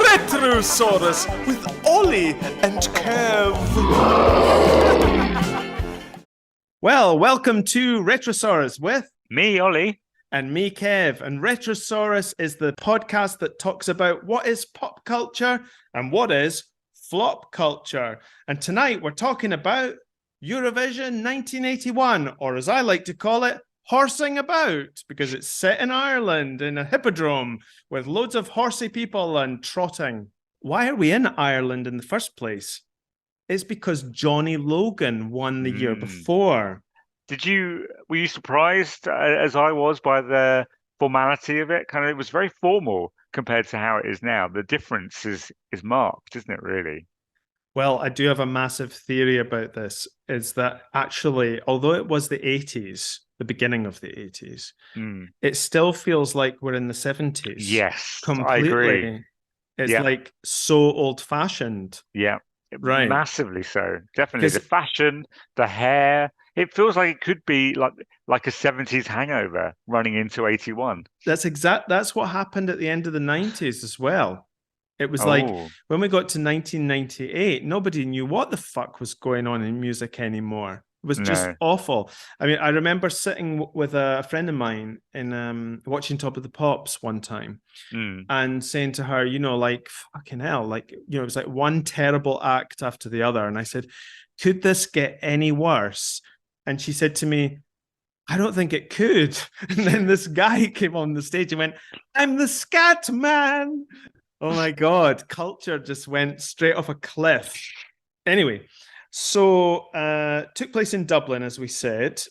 RETROSAURUS with Oli and Kev. Well, welcome to RETROSAURUS with me, Oli. And me, Kev. And RETROSAURUS is the podcast that talks about what is pop culture and what is flop culture. And tonight we're talking about Eurovision 1981, or as I like to call it, horsing about, because it's set in Ireland in a hippodrome with loads of horsey people and trotting. Why are we in Ireland in the first place? It's because Johnny Logan won the year before. Were you surprised, as I was, by the formality of it? It was very formal compared to how it is now. The difference is marked, isn't it, really? Well, I do have a massive theory about this, is that actually, although it was the 80s, the beginning of the 80s, it still feels like we're in the 70s. Yes, completely. I agree. It's like so old-fashioned. Yeah, right. Massively so. Definitely. The fashion, the hair. It feels like it could be like a 70s hangover running into 81. That's what happened at the end of the 90s as well. It was like when we got to 1998, nobody knew what the fuck was going on in music anymore. It was just awful. I mean, I remember sitting with a friend of mine in watching Top of the Pops one time and saying to her, like, fucking hell, like, it was like one terrible act after the other. And I said, could this get any worse? And she said to me, I don't think it could. And then this guy came on the stage and went, I'm the scat man. Oh my God, culture just went straight off a cliff. Anyway, so took place in Dublin, as we said.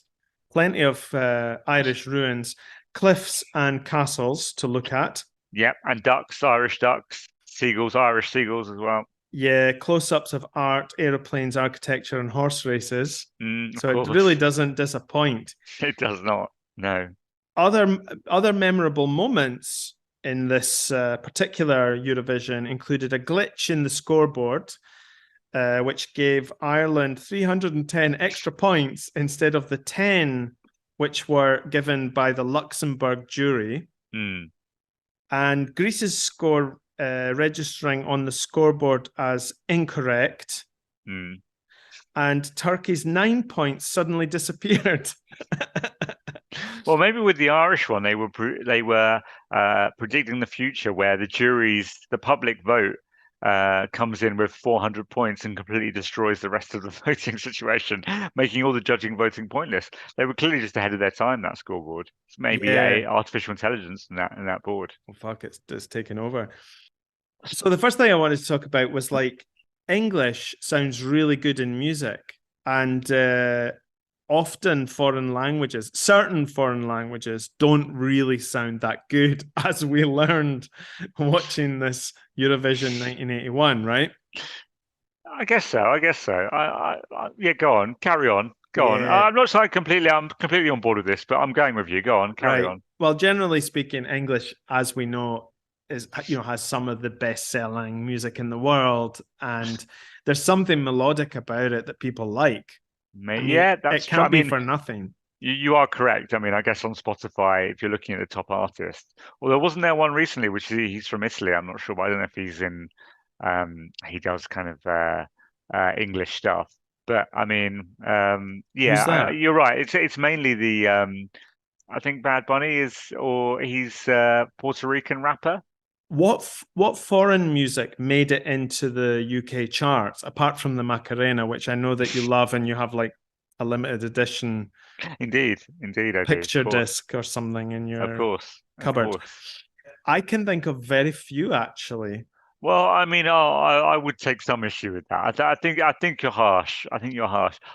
Plenty of Irish ruins, cliffs and castles to look at. Yep, and ducks, Irish ducks, seagulls, Irish seagulls as well. Yeah, close-ups of art, aeroplanes, architecture, and horse races. So it really doesn't disappoint. It does not, no. Other memorable moments in this particular Eurovision included a glitch in the scoreboard, which gave Ireland 310 extra points instead of the 10 which were given by the Luxembourg jury. And Greece's score registering on the scoreboard as incorrect. And Turkey's 9 points suddenly disappeared. Well, maybe with the Irish one, they were predicting the future, where the public vote comes in with 400 points and completely destroys the rest of the voting situation, making all the judging voting pointless. They were clearly just ahead of their time, that scoreboard. It's maybe artificial intelligence in that board. Well, fuck, it's taken over. So the first thing I wanted to talk about was, like, English sounds really good in music, and often certain foreign languages don't really sound that good, as we learned watching this Eurovision 1981, right? I guess so. Yeah, go on, carry on. Go on. I'm not saying I'm completely on board with this, but I'm going with you. Go on, carry on. Well, generally speaking, English, as we know, has some of the best-selling music in the world, and there's something melodic about it that people like. That's it can't be for nothing. You are correct. I mean, I guess on Spotify, if you're looking at the top artists, although wasn't there one recently, which he's from Italy? I'm not sure, but I don't know if he's in. He does kind of English stuff, but I mean, you're right. It's mainly the I think Bad Bunny he's Puerto Rican rapper. What foreign music made it into the UK charts, apart from the Macarena, which I know that you love and you have like a limited edition Indeed, I picture do, disc or something in your cupboard? I can think of very few, actually. Well, I mean, I would take some issue with that. I think you're harsh.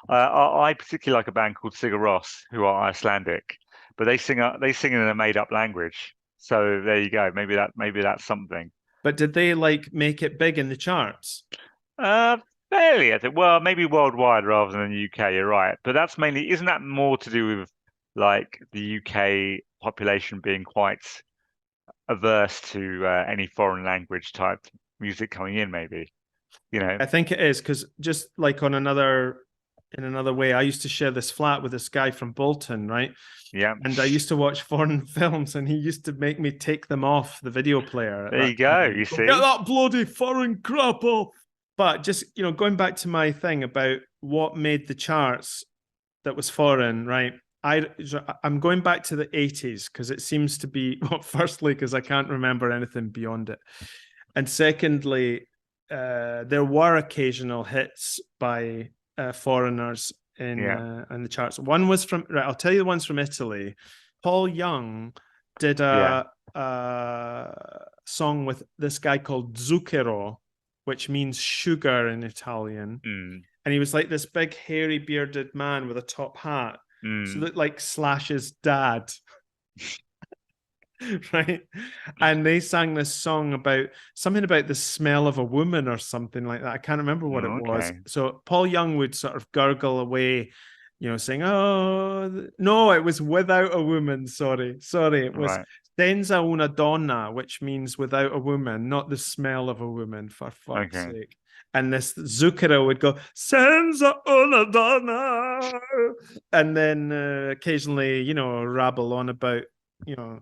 I particularly like a band called Sigur Rós, who are Icelandic, but they sing in a made-up language. So there you go. Maybe that's something. But did they like make it big in the charts? Fairly, I think. Well, maybe worldwide rather than the UK. You're right. But isn't that more to do with like the UK population being quite averse to any foreign language type music coming in? Maybe, I think it is, because just like on another in another way. I used to share this flat with this guy from Bolton, right? Yeah. And I used to watch foreign films, and he used to make me take them off the video player. There you go. You see, get that bloody foreign crap off. But just, you know, going back to my thing about what made the charts that was foreign, right? I'm going back to the 80s because it seems to be, well, firstly, because I can't remember anything beyond it. And secondly, there were occasional hits by foreigners in the charts. One was from, right, I'll tell you the ones from Italy. Paul Young did a song with this guy called Zucchero, which means sugar in Italian. And he was like this big, hairy, bearded man with a top hat. So looked like Slash's dad. Right? And they sang this song about something about the smell of a woman or something like that. I can't remember what it was. So Paul Young would sort of gurgle away, you know, saying, oh, no, it was without a woman. Sorry. It was senza una donna, which means without a woman, not the smell of a woman, for fuck's sake. And this Zucchero would go, senza una donna. And then occasionally, you know, rabble on about, you know,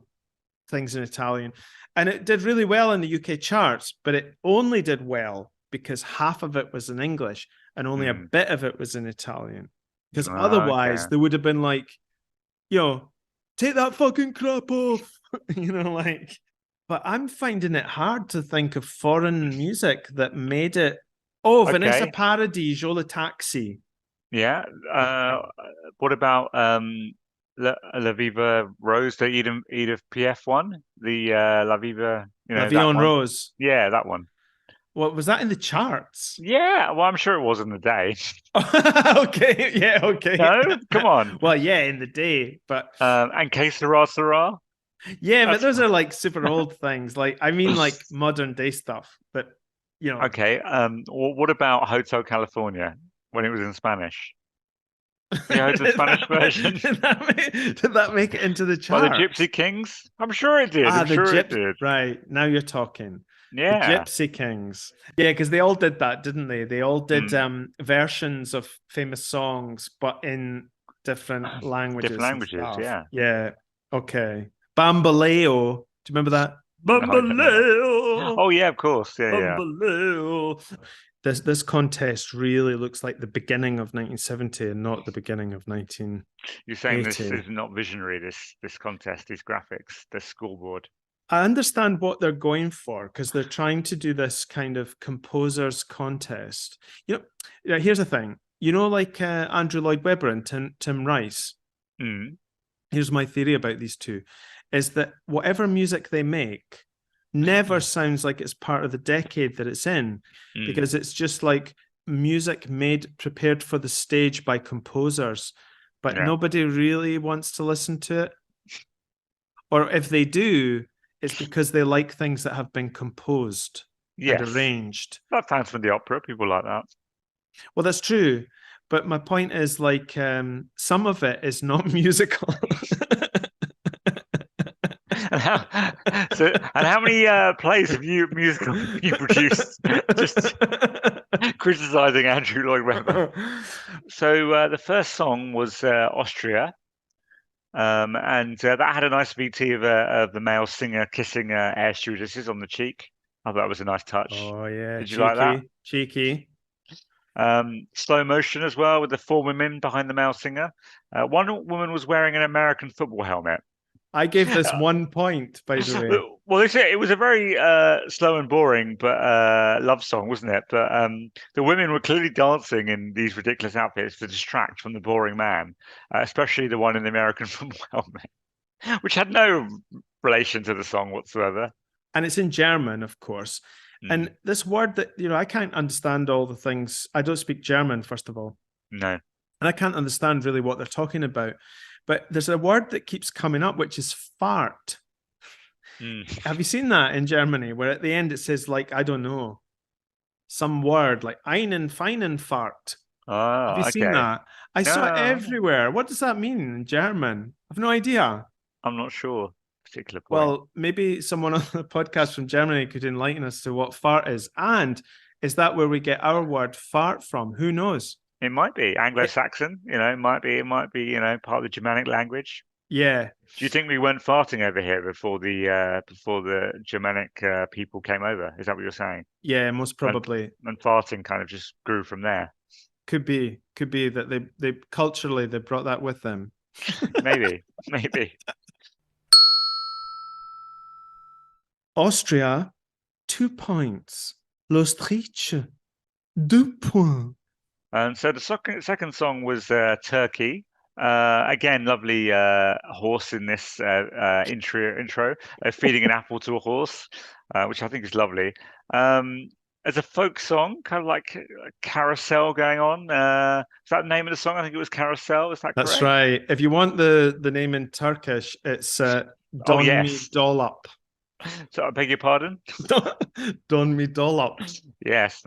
things in Italian. And it did really well in the UK charts, but it only did well because half of it was in English and only a bit of it was in Italian. Because otherwise there would have been like, you know, take that fucking crap off. You know, like, but I'm finding it hard to think of foreign music that made it. Oh, Vanessa Paradis, Joe the Taxi. Yeah. What about La Viva Rose, the Edith Piaf one? The La Viva, you know, La Vie en Rose. Yeah, that one. What was that in the charts? Yeah, well, I'm sure it was in the day. Okay, yeah, okay. No, come on. Well, yeah, in the day, but and Que Sera Sera. Yeah, but those are like super old things. Like, I mean, like modern day stuff. But you know. Okay. What about Hotel California when it was in Spanish? You heard the Spanish version? Did that make it into the chart? By the Gypsy Kings? I'm sure it did. I'm sure it did. Right. Now you're talking. Yeah. The Gypsy Kings. Yeah, because they all did that, didn't they? They all did versions of famous songs, but in different languages. Different languages, yeah. Yeah. Okay. Bambaleo. Do you remember that? Bambaleo. Oh, yeah, of course. Yeah, Bambaleo. This contest really looks like the beginning of 1970 and not the beginning of 1980. You're saying this is not visionary, this contest, these graphics, this scoreboard. I understand what they're going for because they're trying to do this kind of composers contest. You know, here's the thing. You know, like Andrew Lloyd Webber and Tim Rice. Here's my theory about these two, is that whatever music they make never sounds like it's part of the decade that it's in, because it's just like music prepared for the stage by composers, but nobody really wants to listen to it. Or if they do, it's because they like things that have been composed and arranged. That sounds from the opera. People like that. Well, that's true. But my point is, like, some of it is not musical. And how many plays have you produced? Just criticizing Andrew Lloyd Webber. So the first song was Austria. And that had a nice VT of the male singer kissing air stewardesses on the cheek. I thought that was a nice touch. Oh, yeah. Did you like that? Cheeky. Slow motion as well with the 4 women behind the male singer. One woman was wearing an American football helmet. I gave this 1 point, by the way. Well, it was a very slow and boring but love song, wasn't it? But the women were clearly dancing in these ridiculous outfits to distract from the boring man, especially the one in the American football helmet, which had no relation to the song whatsoever. And it's in German, of course. And this word that, you know, I can't understand all the things. I don't speak German, first of all. No. And I can't understand really what they're talking about. But there's a word that keeps coming up, which is fart. Have you seen that in Germany, where at the end it says, like, I don't know, some word like einen feinen Fart? Oh, have you seen that? I saw it everywhere. What does that mean in German? I've no idea. I'm not sure. Particular point. Well, maybe someone on the podcast from Germany could enlighten us to what fart is. And is that where we get our word fart from? Who knows? It might be Anglo-Saxon. It might be. Part of the Germanic language. Yeah. Do you think we weren't farting over here before the Germanic people came over? Is that what you're saying? Yeah, most probably. And farting kind of just grew from there. Could be that they culturally they brought that with them. Maybe. Austria, 2 points. L'Autriche, 2 points. And so the second song was Turkey. Again, lovely horse in this intro, feeding an apple to a horse, which I think is lovely. As a folk song, kind of like a carousel going on. Is that the name of the song? I think it was Carousel. Is that correct? That's right. If you want the name in Turkish, it's Don Mi Dollap. So I beg your pardon? Don Mi Dollap. Yes.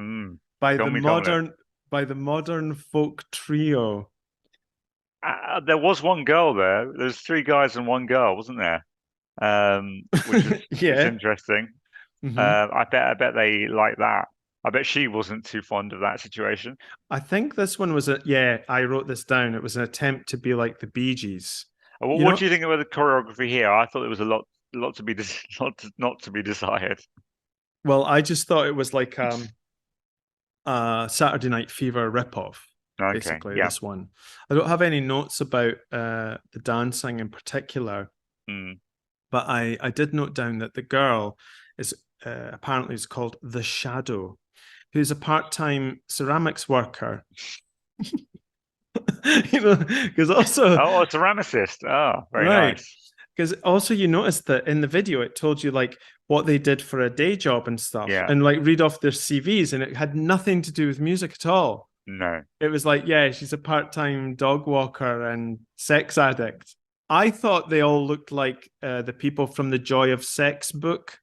By the modern folk trio. There was one girl there. There's 3 guys and 1 girl, wasn't there? Which is interesting. Mm-hmm. I bet they like that. I bet she wasn't too fond of that situation. I think this one was I wrote this down. It was an attempt to be like the Bee Gees. What do you think about the choreography here? I thought it was a lot to be not to be desired. Well, I just thought it was like Saturday Night Fever ripoff. Okay, basically, this one. I don't have any notes about the dancing in particular, but I did note down that the girl is apparently is called The Shadow, who's a part-time ceramics worker. Because also... Oh, a ceramicist. Oh, very nice. Because also you noticed that in the video, it told you like what they did for a day job and stuff, and like read off their CVs, and it had nothing to do with music at all. No. It was like, she's a part-time dog walker and sex addict. I thought they all looked like the people from the Joy of Sex book.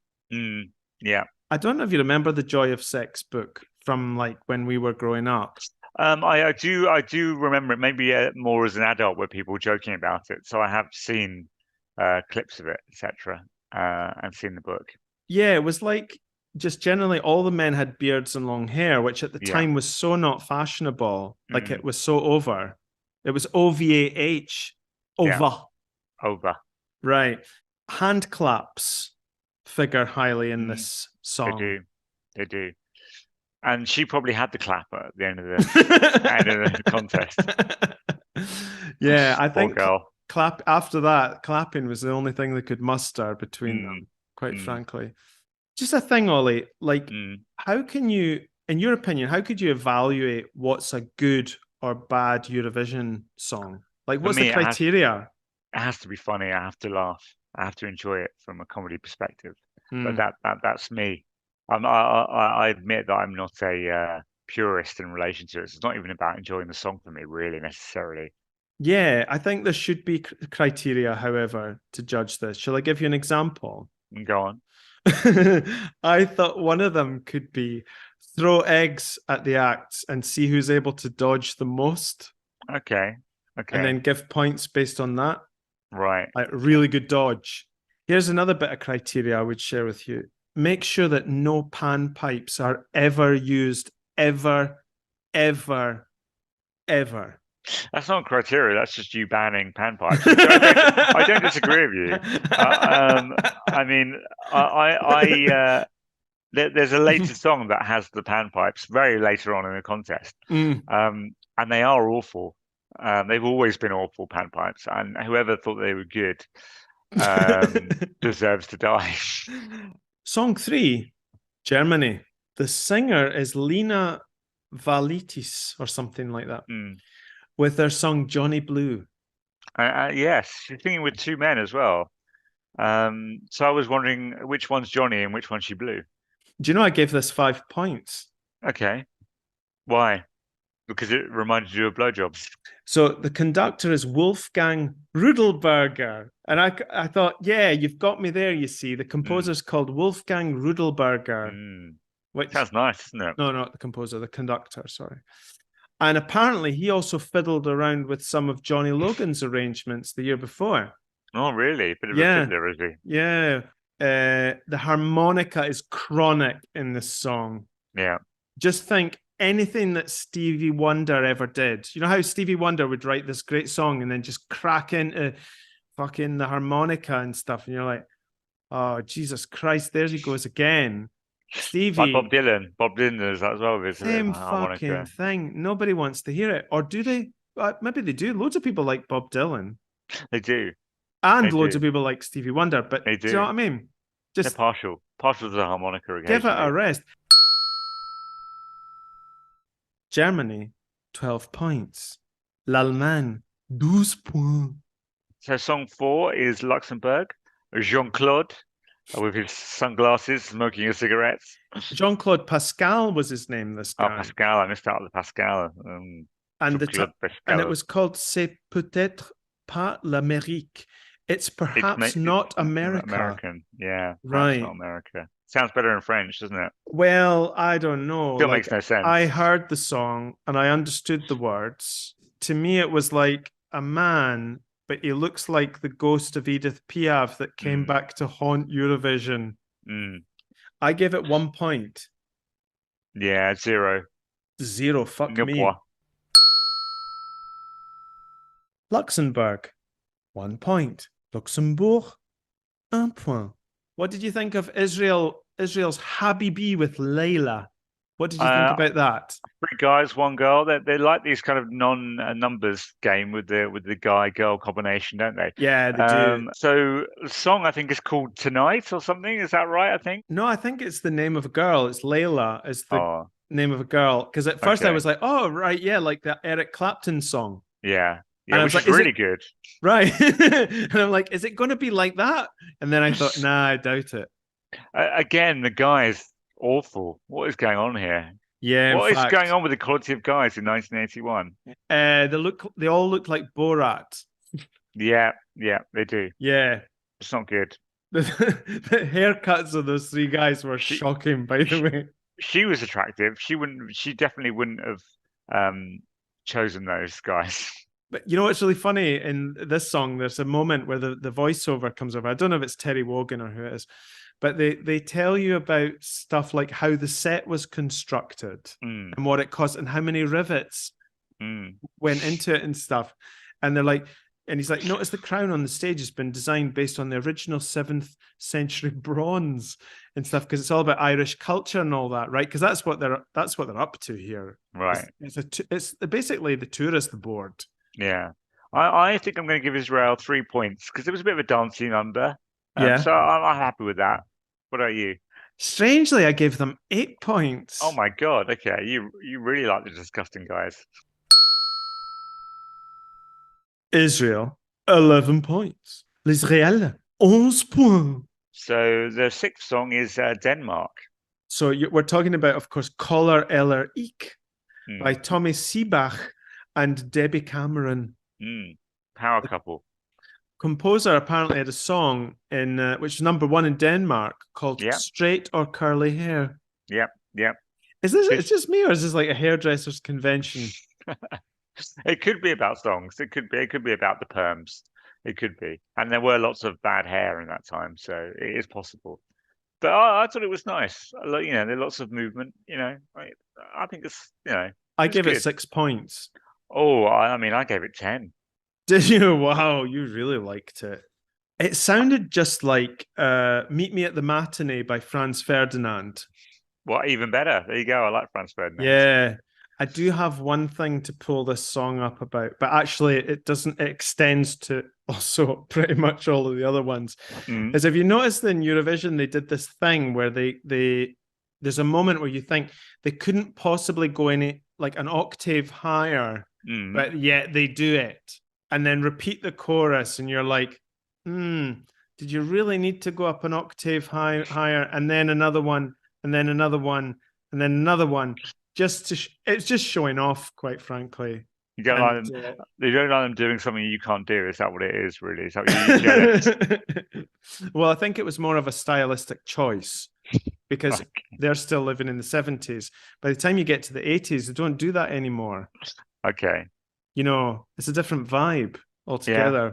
Yeah. I don't know if you remember the Joy of Sex book from like when we were growing up. I do remember it, maybe more as an adult, where people were joking about it. So I have seen clips of it, etc., and seen the book. Yeah, it was like just generally all the men had beards and long hair, which at the time was so not fashionable. Like it was so over. It was OVAH. Over. Over. Right. Hand claps figure highly in this song. They do. And she probably had the clap at the end of the contest. Yeah, I think after that, clapping was the only thing that could muster between them, quite frankly. Just a thing, Ollie, like how can you, in your opinion, how could you evaluate what's a good or bad Eurovision song? Like what's the criteria? It has to be funny. I have to laugh. I have to enjoy it from a comedy perspective. But that's me. I admit that I'm not a purist in relation to it. It's not even about enjoying the song for me, really, necessarily. Yeah, I think there should be criteria, however, to judge this. Shall I give you an example? Go on. I thought one of them could be throw eggs at the acts and see who's able to dodge the most. Okay. And then give points based on that. Right. Like really good dodge. Here's another bit of criteria I would share with you. Make sure that no pan pipes are ever used, ever. That's not criteria. That's just you banning pan pipes. I don't disagree with you. I mean, there's a later song that has the pan pipes very later on in the contest, and they are awful. They've always been awful, pan pipes, and whoever thought they were good deserves to die. Song 3, Germany. The singer is Lena Valitis or something like that, with their song Johnny Blue. Yes, she's singing with 2 men as well. So I was wondering which one's Johnny and which one's she Blue. Do you know I gave this 5 points? Okay. Why? Because it reminded you of blowjobs. So the conductor is Wolfgang Rudelberger. And I thought, you've got me there, you see. The composer's called Wolfgang Rudelberger. Which sounds nice, isn't it? No, not the composer, the conductor, sorry. And apparently he also fiddled around with some of Johnny Logan's arrangements the year before. Oh, really? Bit of a fiddler, is he? Yeah. The harmonica is chronic in this song. Yeah. Just think anything that Stevie Wonder ever did. You know how Stevie Wonder would write this great song and then just crack into fucking the harmonica and stuff, and you're like, oh Jesus Christ, there he goes again. Stevie, like Bob Dylan. Bob Dylan does that as well. With same fucking thing. Nobody wants to hear it, or do they? Maybe they do. Loads of people like Bob Dylan. They do, and loads of people like Stevie Wonder. But they do. Do you know what I mean? Just they're partial to the harmonica. Give it a rest. Germany, 12 points. L'Allemagne, 12 points. So song 4 is Luxembourg. Jean-Claude with his sunglasses, smoking a cigarette. Jean-Claude Pascal was his name, this guy. Oh, Pascal. I missed out on the Pascal. And it was called C'est peut-être pas l'Amérique. It's perhaps not America. American, yeah. Right. Not America. Sounds better in French, doesn't it? Well, I don't know. Still makes no sense. I heard the song and I understood the words. To me, it was like a man, but he looks like the ghost of Edith Piaf that came back to haunt Eurovision. I give it 1 point. Yeah, 0. 0, fuck me. Luxembourg, 1 point. Luxembourg, 1 point. What did you think of Israel's Habibi with Layla? What did you think about that? 3 guys, 1 girl. They like these kind of non-numbers game with the guy-girl combination, don't they? Yeah, they do. So the song, I think, is called Tonight or something. Is that right, I think? No, I think it's the name of a girl. It's Layla is the name of a girl. Because at first I was like, oh, right, yeah, like that Eric Clapton song. Yeah. Yeah, which is really good. Right. And I'm like, is it going to be like that? And then I thought, nah, I doubt it. Again, the guys, awful. What is going on here? Yeah. What is going on with the quality of guys in 1981? They all look like Borat. Yeah, they do. Yeah. It's not good. The haircuts of those 3 guys were shocking, by the way. She was attractive. She definitely wouldn't have chosen those guys. But you know what's really funny in this song? There's a moment where the voiceover comes over. I don't know if it's Terry Wogan or who it is, but they tell you about stuff like how the set was constructed and what it cost and how many rivets went into it and stuff. And they're like, and he's like, notice the crown on the stage has been designed based on the original 7th century bronze and stuff, because it's all about Irish culture and all that, right? Because that's what they're up to here, right? It's basically the tourist board. Yeah, I think I'm going to give Israel 3 points because it was a bit of a dancing number. Yeah, so I'm happy with that. What about you? Strangely, I gave them 8 points. Oh my god! Okay, you really like the disgusting guys. Israel, 11 points. L'Israël, 11 points. So the 6th song is Denmark. So we're talking about, of course, Koller Eller Ik by Tommy Seebach and Debbie Cameron. Power couple. Composer apparently had a song in which is #1 in Denmark called Straight or Curly Hair. Yep. Is this it's just me, or is this like a hairdresser's convention? It could be about songs. It could be about the perms. It could be. And there were lots of bad hair in that time, so it is possible. But I thought it was nice. You know, there are lots of movement, you know. I think it's, you know. I give it 6 points. Oh, I mean, I gave it 10. Did you? Wow, you really liked it. It sounded just like Meet Me at the Matinee by Franz Ferdinand. Well, even better. There you go. I like Franz Ferdinand. Yeah. I do have one thing to pull this song up about, but actually it doesn't. It extends to also pretty much all of the other ones. As if you noticed in Eurovision, they did this thing where there's a moment where you think they couldn't possibly go any like an octave higher, but yet they do it and then repeat the chorus, and you're like, did you really need to go up an octave higher, and then another one, and then another one, and then another one? Just to it's just showing off, quite frankly. You don't like them. You don't like them doing something you can't do. Is that what it is? Really? Is that what you Well, I think it was more of a stylistic choice because they're still living in the 70s. By the time you get to the 80s, they don't do that anymore. Okay. You know, it's a different vibe altogether.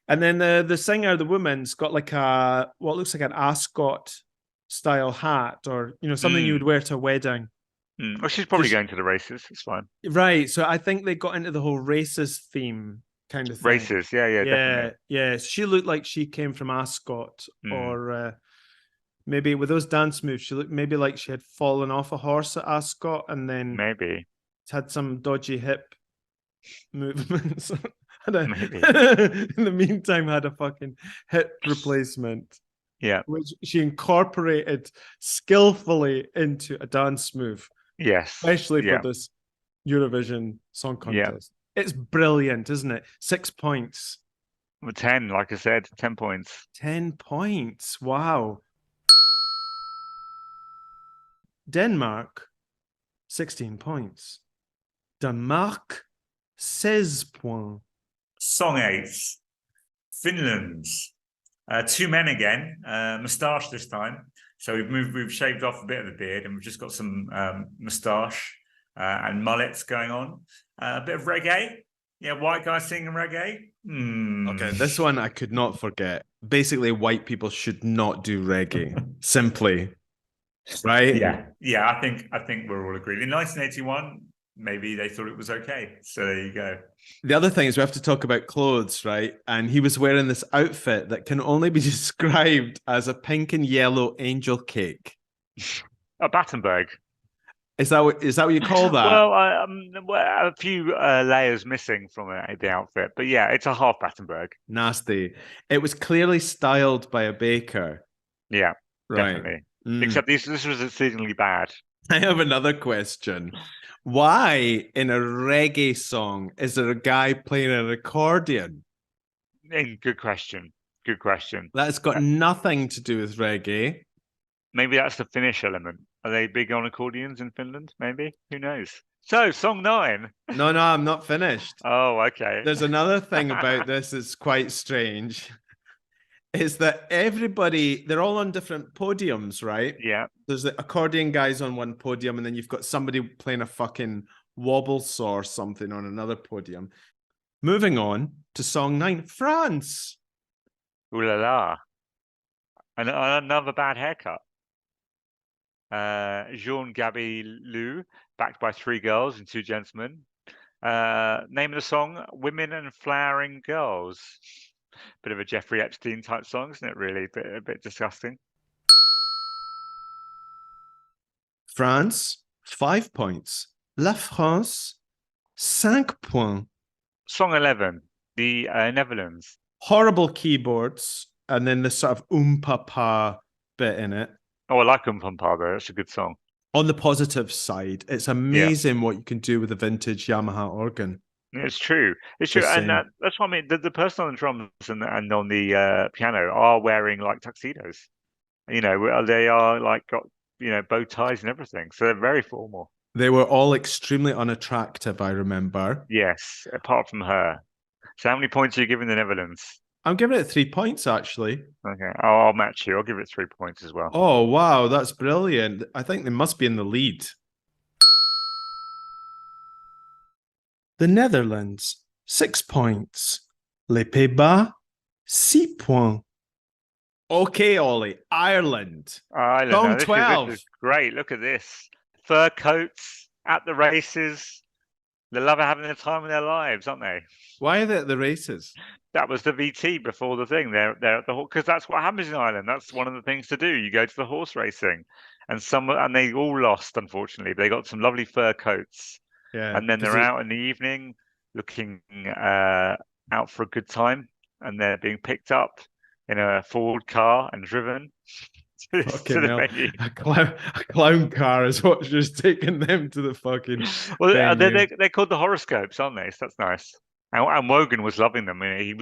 Yeah. And then the singer, the woman's got like what looks like an ascot style hat, or you know, something you would wear to a wedding. Well, she's probably going to the races. It's fine. Right. So I think they got into the whole racist theme kind of thing. Races. Yeah, definitely. Yeah. She looked like she came from Ascot, or maybe with those dance moves, she looked maybe like she had fallen off a horse at Ascot and then maybe had some dodgy hip movements. Maybe. In the meantime, had a fucking hip replacement. Yeah. Which she incorporated skillfully into a dance move. Yes. Especially for this Eurovision Song Contest. Yeah. It's brilliant, isn't it? 6 points. 10, like I said, 10 points. 10 points. Wow. Denmark, 16 points. Denmark, 16 points. Song 8, Finland. 2 men again, moustache this time. So we've shaved off a bit of the beard and we've just got some moustache and mullets going on. A bit of reggae. Yeah, white guy singing reggae. Okay, this one I could not forget. Basically, white people should not do reggae. Simply. Right? Yeah, I think we're all agreed. In 1981, maybe they thought it was okay. So there you go. The other thing is we have to talk about clothes, right? And he was wearing this outfit that can only be described as a pink and yellow angel cake. A Battenberg. Is that what you call that? Well, a few layers missing from the outfit, but yeah, it's a half Battenberg. Nasty. It was clearly styled by a baker. Yeah, right. Definitely. Except this was exceedingly bad. I have another question. Why in a reggae song is there a guy playing an accordion? Good question. Good question. That's got nothing to do with reggae. Maybe that's the Finnish element. Are they big on accordions in Finland? Maybe. Who knows? So, song 9. No, I'm not finished. Oh, okay. There's another thing about this that's quite strange. Is that they're all on different podiums, right? Yeah. There's the accordion guys on one podium, and then you've got somebody playing a fucking wobble saw or something on another podium. Moving on to song 9, France. Ooh la la. Another bad haircut. Jean Gaby Lou, backed by 3 girls and 2 gentlemen. Name of the song, Women and Flowering Girls. Bit of a Jeffrey Epstein type song, isn't it, really? A bit disgusting. France, 5 points. La France, 5 points. Song 11, the Netherlands. Horrible keyboards, and then this sort of pa bit in it. Oh, I like Pa though. That's a good song. On the positive side, it's amazing what you can do with a vintage Yamaha organ. It's true. It's true, and that's what I mean. The person on the drums and on the piano are wearing like tuxedos. You know, they are like got bow ties and everything, so they're very formal. They were all extremely unattractive, I remember. Yes, apart from her. So, how many points are you giving the Netherlands? I'm giving it 3 points, actually. Okay, I'll match you. I'll give it 3 points as well. Oh wow, that's brilliant! I think they must be in the lead. The Netherlands, 6 points. Les Pays-Bas, 6 points. Okay, Ollie, Ireland. Song 12. This is great. Look at this. Fur coats at the races. They love having the time of their lives, aren't they? Why are they at the races? That was the VT before the thing. They're at the because that's what happens in Ireland. That's one of the things to do. You go to the horse racing, and they all lost, unfortunately. But they got some lovely fur coats. Yeah, and then they're out in the evening looking out for a good time, and they're being picked up in a Ford car and driven to the a clown car is what's just taking them to the fucking well they're called the horoscopes, aren't they? So that's nice. And Wogan was loving them. I mean,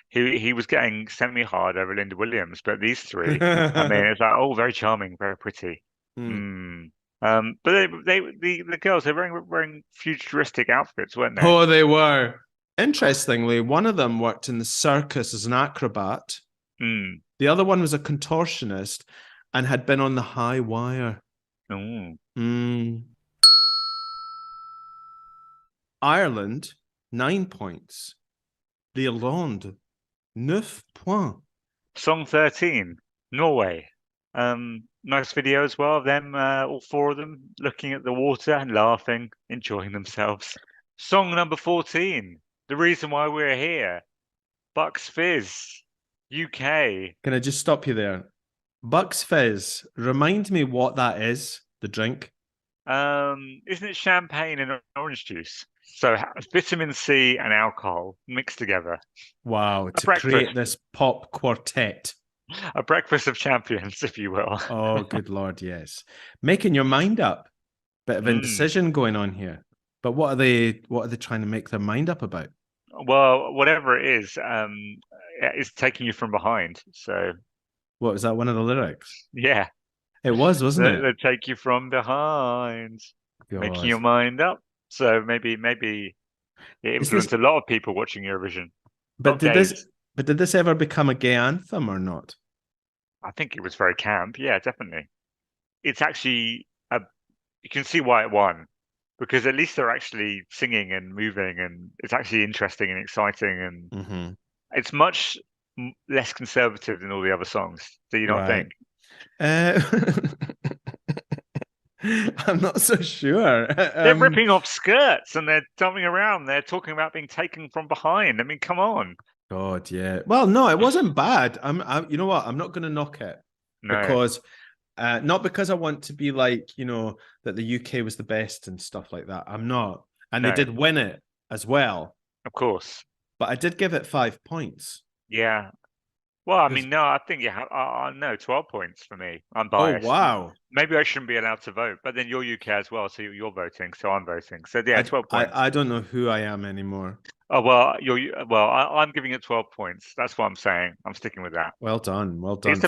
he was getting semi-hard over Linda Williams, but these 3, I mean, it's like, oh, very charming, very pretty. But the girls, they're wearing futuristic outfits, weren't they? Oh, they were. Interestingly, one of them worked in the circus as an acrobat. The other one was a contortionist and had been on the high wire. Ireland, 9 points. L'Irlande, 9 points. Song 13, Norway. Nice video as well of them, all four of them, looking at the water and laughing, enjoying themselves. Song number 14, The Reason Why We're Here, Bucks Fizz, UK. Can I just stop you there? Bucks Fizz, remind me what that is, the drink. Isn't it champagne and orange juice? So vitamin C and alcohol mixed together. Wow, to create this pop quartet. A breakfast of champions, if you will. Oh, good Lord, yes. Making your mind up. Bit of indecision going on here. But what are they trying to make their mind up about? Well, whatever it is, it's taking you from behind. So what was that, one of the lyrics? Yeah. It was, wasn't it? They take you from behind, God. Making your mind up. So maybe it influenced a lot of people watching Eurovision. But did this ever become a gay anthem or not? I think it was very camp. Yeah, definitely. It's actually you can see why it won, because at least they're actually singing and moving, and it's actually interesting and exciting, and it's much less conservative than all the other songs. Do you not think? I'm not so sure. They're ripping off skirts and they're jumping around. They're talking about being taken from behind. I mean, come on. God, yeah. Well, no, it wasn't bad. You know what? I'm not going to knock it because not because I want to be like, that the UK was the best and stuff like that. I'm not. And they did win it as well. Of course. But I did give it 5 points. Yeah. Well, I mean, no, I think no, 12 points for me. I'm biased. Oh, wow. Maybe I shouldn't be allowed to vote, but then you're UK as well, so you're voting, so I'm voting. So yeah, 12 points. I don't know who I am anymore. Oh, well, I'm giving it 12 points. That's what I'm saying. I'm sticking with that. Well done. Well done. It's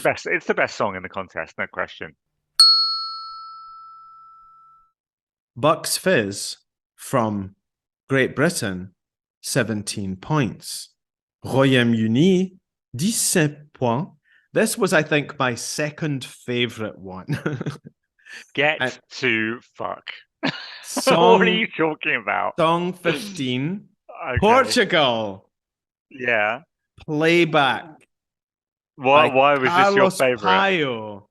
the best song in the contest, no question. Bucks Fizz from Great Britain, 17 points. Royaume-Uni, 17 points. This was, I think, my second favorite one. Get to fuck. What are you talking about? Song 15. Okay. Portugal. Yeah. Playback. Why was this your favorite? Paio.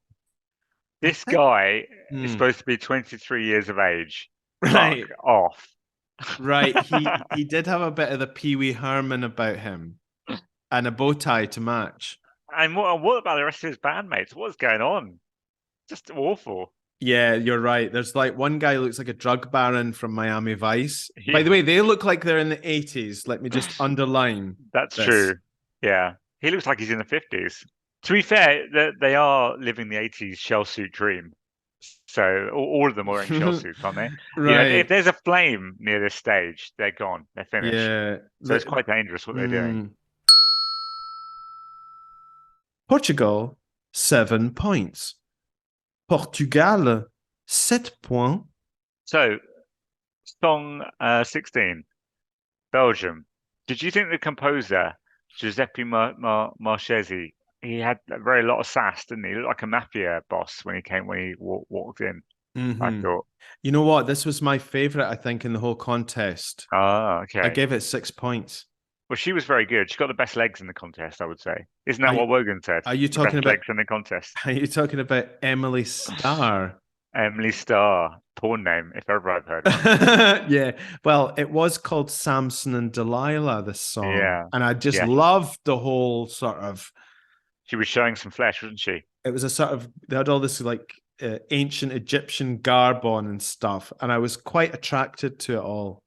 This guy is supposed to be 23 years of age. Right. Fuck off. Right. He did have a bit of the Pee Wee Herman about him and a bow tie to match. And what about the rest of his bandmates? What's going on? Just awful. Yeah, you're right. There's like one guy who looks like a drug baron from Miami Vice. Yeah. By the way, they look like they're in the 80s. Let me just underline. That's true. Yeah. He looks like he's in the 50s. To be fair, they are living the 80s shell suit dream. So all of them are wearing shell suits, aren't they? Right. If there's a flame near this stage, they're gone. They're finished. Yeah. So it's quite dangerous what they're doing. Portugal, 7 points. Portugal, 7 points. So, song 16, Belgium. Did you think the composer, Giuseppe Marchesi, he had a very lot of sass, didn't he? He looked like a mafia boss when he walked in. I thought. You know what? This was my favorite, I think, in the whole contest. Oh, okay. I gave it 6 points. Well, she was very good. She got the best legs in the contest, I would say. Isn't that what Wogan said? Are you talking about legs in the contest? Are you talking about Emily Starr? Emily Starr, porn name, if ever I've heard one. Yeah. Well, it was called Samson and Delilah, this song. Yeah. And I just loved the whole sort of. She was showing some flesh, wasn't she? It was a sort of, they had all this like ancient Egyptian garb on and stuff. And I was quite attracted to it all.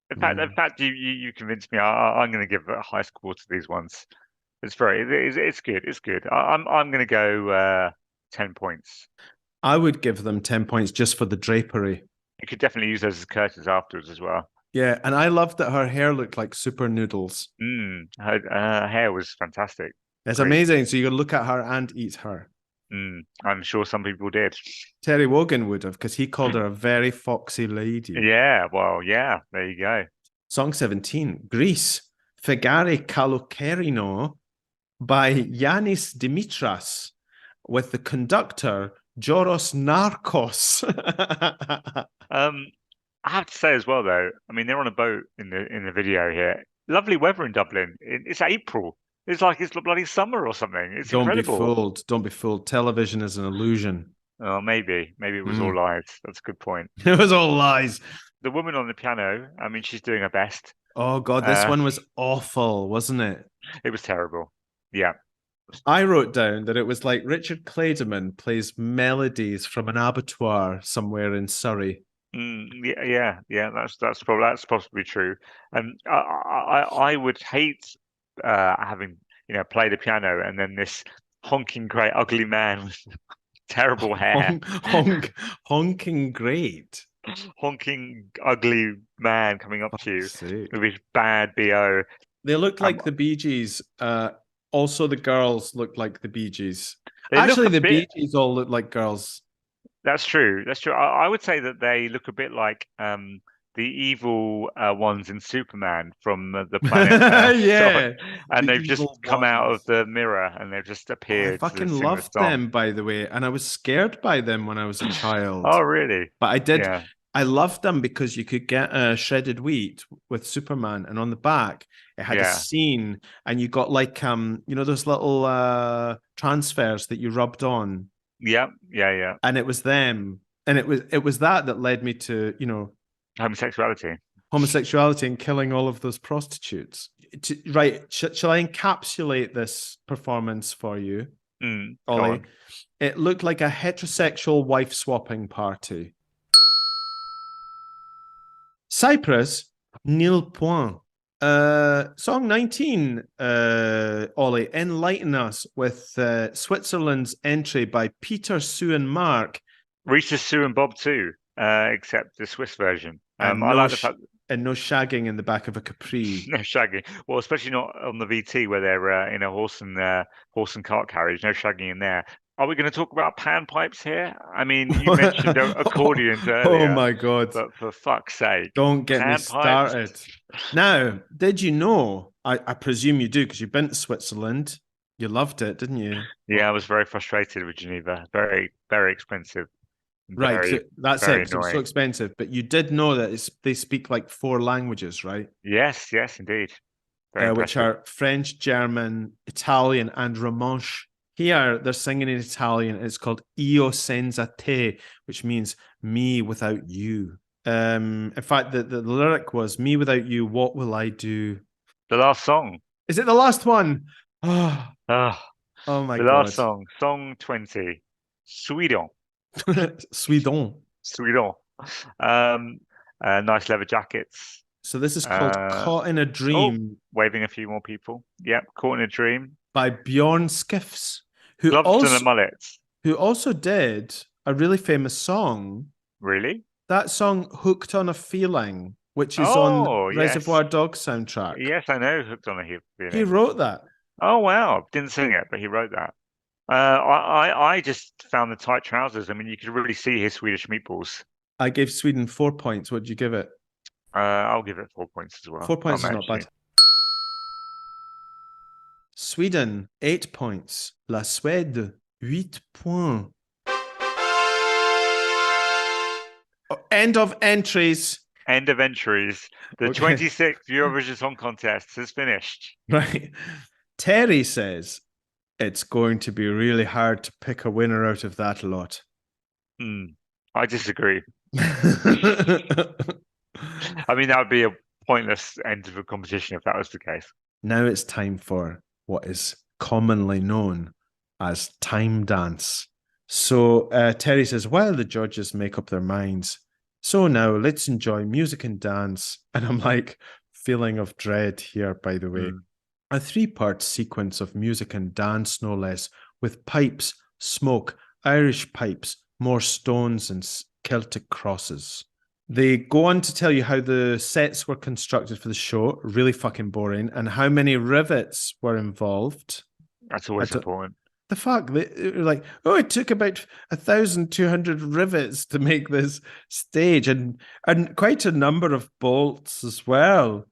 In fact, you convinced me. I'm going to give a high score to these ones. It's good. It's good. I'm going to go 10 points. I would give them 10 points just for the drapery. You could definitely use those as curtains afterwards as well. Yeah, and I loved that her hair looked like super noodles. Her hair was fantastic. It's amazing. So you could look at her and eat her. I'm sure some people did. Terry Wogan would have, because he called her a very foxy lady. Yeah, well, yeah, there you go. Song 17, Greece, Figari Kalokerino by Yanis Dimitras with the conductor Joros Narcos. I have to say as well, though, I mean, they're on a boat in the video here. Lovely weather in Dublin. It's April. It's like it's bloody summer or something. It's incredible. Don't be fooled. Television is an illusion. Oh, maybe it was all lies. That's a good point. It was all lies. The woman on the piano, I mean, she's doing her best. Oh God, this one was awful, wasn't it? It was terrible. Yeah. I wrote down that it was like Richard Clayderman plays melodies from an abattoir somewhere in Surrey. Yeah. That's possibly true. And I would hate having play the piano and then this honking great ugly man with terrible hair, honking great, honking ugly man coming up to you with his bad BO. They looked like the Bee Gees. Also, the girls looked like the Bee Gees. Bee Gees all look like girls. That's true. I would say that they look a bit like the evil ones in Superman from the planet. Yeah. And they've just come out of the mirror and they've just appeared. I fucking loved them, by the way. And I was scared by them when I was a child. Oh, really? But I did. Yeah. I loved them because you could get shredded wheat with Superman, and on the back it had a scene, and you got like those little transfers that you rubbed on. Yeah. And it was them, and it was that led me to homosexuality and killing all of those prostitutes. Right? Shall I encapsulate this performance for you, Ollie? It looked like a heterosexual wife swapping party. Cyprus, nil point. Song 19, Ollie, enlighten us with Switzerland's entry by Peter, Sue and Mark. Rita, Sue and Bob too, except the Swiss version. I like the fact... And no shagging in the back of a Capri. No shagging. Well, especially not on the VT where they're in a horse and cart carriage. No shagging in there. Are we going to talk about panpipes here? I mean, you mentioned accordions earlier. Oh my God. But for fuck's sake. Don't get me started. Now, did you know, I presume you do because you've been to Switzerland. You loved it, didn't you? Yeah, I was very frustrated with Geneva. Very, very expensive. Right, so that's it. It's so expensive. But you did know that they speak like 4 languages, right? Yes, indeed. Which are French, German, Italian, and Romanche. Here, they're singing in Italian. It's called Io senza te, which means me without you. In fact, the lyric was, me without you, what will I do? The last song. Is it the last one? Oh my God. The last song, song 20, Sweden. Sweden. Nice leather jackets. So this is called Caught in a Dream. Waving a few more people. Yep, Caught in a Dream. By Bjorn Skifs. Who also did a really famous song. Really? That song, Hooked on a Feeling, which is on Reservoir Dogs soundtrack. Yes, I know Hooked on a Feeling. He wrote that. Oh, wow. Didn't sing it, but he wrote that. I just found the tight trousers. I mean, you could really see his Swedish meatballs. I gave Sweden 4 points. What did you give it? I'll give it 4 points as well. 4 points is not bad. Sweden, 8 points. La Suède, 8 points. End of entries. End of entries. The 26th Eurovision Song Contest has finished. Right. Terry says, it's going to be really hard to pick a winner out of that lot. I disagree. I mean, that would be a pointless end of a competition if that was the case. Now it's time for what is commonly known as time dance. So Terry says, while the judges make up their minds, so now let's enjoy music and dance. And I'm like, feeling of dread here, by the way. A 3-part sequence of music and dance, no less, with pipes, smoke, Irish pipes, more stones and Celtic crosses. They go on to tell you how the sets were constructed for the show, really fucking boring, and how many rivets were involved. That's always important. The fact that like, it took about 1,200 rivets to make this stage, and quite a number of bolts as well.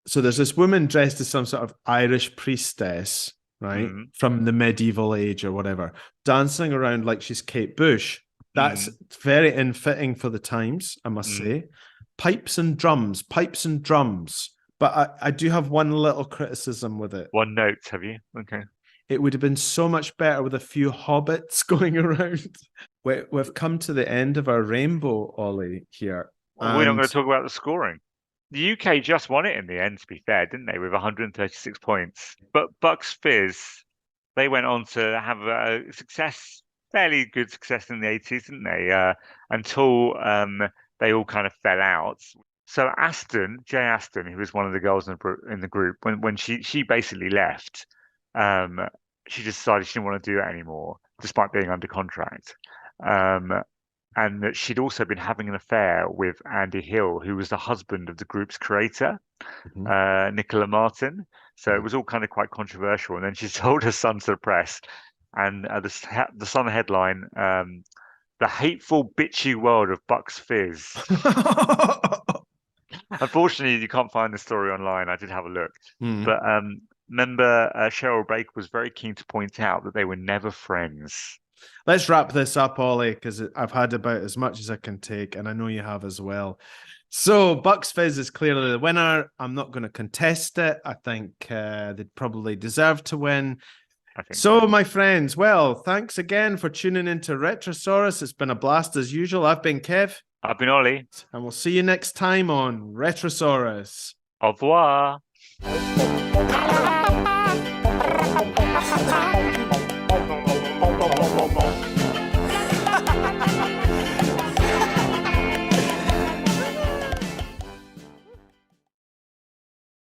So there's this woman dressed as some sort of Irish priestess, right, from the medieval age or whatever, dancing around like she's Kate Bush. That's very infitting for the times, I must say. Pipes and drums. But I do have one little criticism with it. One note, have you? Okay. It would have been so much better with a few hobbits going around. We've come to the end of our rainbow, Ollie, here. Well, we're not going to talk about the scoring. The UK just won it in the end, to be fair, didn't they? With 136 points. But Bucks Fizz, they went on to have a fairly good success in the 80s, didn't they? Until they all kind of fell out. So Jay Aston, who was one of the girls in the group, when she basically left, she just decided she didn't want to do it anymore, despite being under contract. And that she'd also been having an affair with Andy Hill, who was the husband of the group's creator, Nicola Martin. So it was all kind of quite controversial. And then she told her son to the press, and the Sun headline, "The hateful, bitchy world of Bucks Fizz." Unfortunately, you can't find the story online. I did have a look. But remember, Cheryl Baker was very keen to point out that they were never friends. Let's wrap this up, Ollie, because I've had about as much as I can take, and I know you have as well. So Bucks Fizz is clearly the winner. I'm not going to contest it. I think they probably deserve to win. So, my friends, well, thanks again for tuning into Retrosaurus. It's been a blast as usual. I've been Kev. I've been Ollie. And we'll see you next time on Retrosaurus. Au revoir.